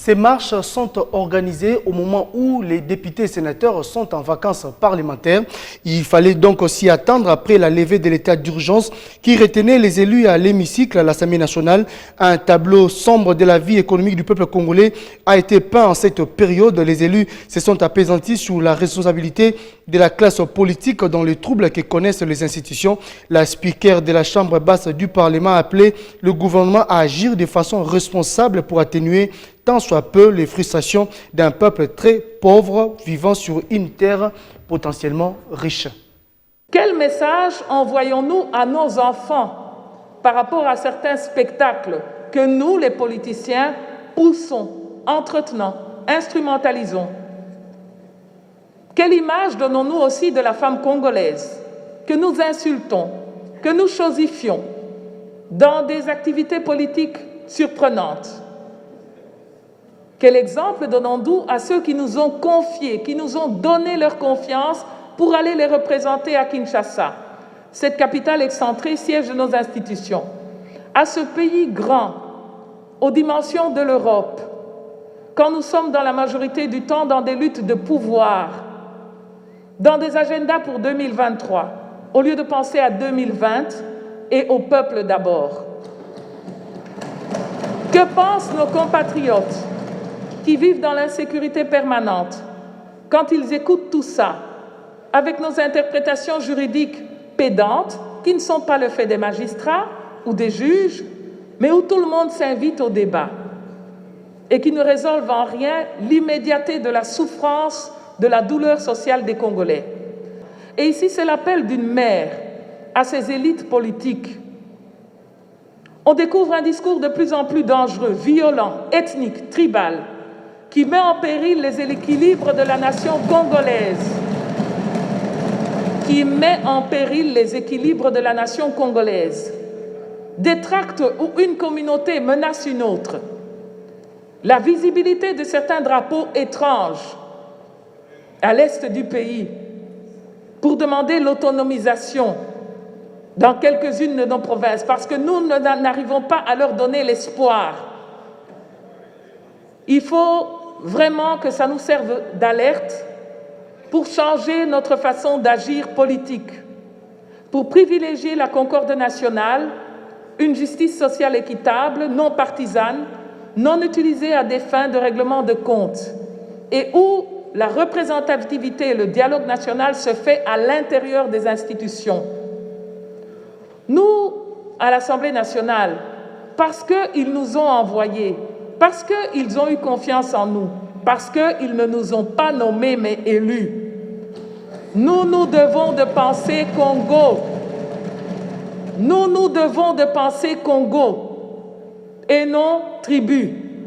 Ces marches sont organisées au moment où les députés et sénateurs sont en vacances parlementaires. Il fallait donc aussi attendre après la levée de l'état d'urgence qui retenait les élus à l'hémicycle à l'Assemblée nationale. Un tableau sombre de la vie économique du peuple congolais a été peint en cette période. Les élus se sont appesantis sur la responsabilité de la classe politique dans les troubles que connaissent les institutions. La speaker de la Chambre basse du Parlement a appelé le gouvernement à agir de façon responsable pour atténuer tant soit peu les frustrations d'un peuple très pauvre vivant sur une terre potentiellement riche. Quel message envoyons-nous à nos enfants par rapport à certains spectacles que nous, les politiciens, poussons, entretenons, instrumentalisons? Quelle image donnons-nous aussi de la femme congolaise que nous insultons, que nous chosifions dans des activités politiques surprenantes? Quel exemple donnons-nous à ceux qui nous ont confiés, qui nous ont donné leur confiance pour aller les représenter à Kinshasa, cette capitale excentrée, siège de nos institutions, à ce pays grand, aux dimensions de l'Europe, quand nous sommes dans la majorité du temps dans des luttes de pouvoir, dans des agendas pour 2023, au lieu de penser à 2020 et au peuple d'abord. Que pensent nos compatriotes qui vivent dans l'insécurité permanente quand ils écoutent tout ça, avec nos interprétations juridiques pédantes, qui ne sont pas le fait des magistrats ou des juges, mais où tout le monde s'invite au débat et qui ne résolvent en rien l'immédiateté de la souffrance, de la douleur sociale des Congolais. Et ici, c'est l'appel d'une mère à ces élites politiques. On découvre un discours de plus en plus dangereux, violent, ethnique, tribal, qui met en péril les équilibres de la nation congolaise, Des tracts où une communauté menace une autre, la visibilité de certains drapeaux étranges à l'est du pays pour demander l'autonomisation dans quelques-unes de nos provinces, parce que nous n'arrivons pas à leur donner l'espoir. Il faut vraiment que ça nous serve d'alerte pour changer notre façon d'agir politique, pour privilégier la concorde nationale, une justice sociale équitable, non partisane, non utilisée à des fins de règlement de comptes, et où la représentativité et le dialogue national se fait à l'intérieur des institutions. Nous, à l'Assemblée nationale, parce qu'ils nous ont envoyés, parce qu'ils ont eu confiance en nous, parce qu'ils ne nous ont pas nommés mais élus, nous devons de penser Congo. Nous devons de penser Congo et non tribu.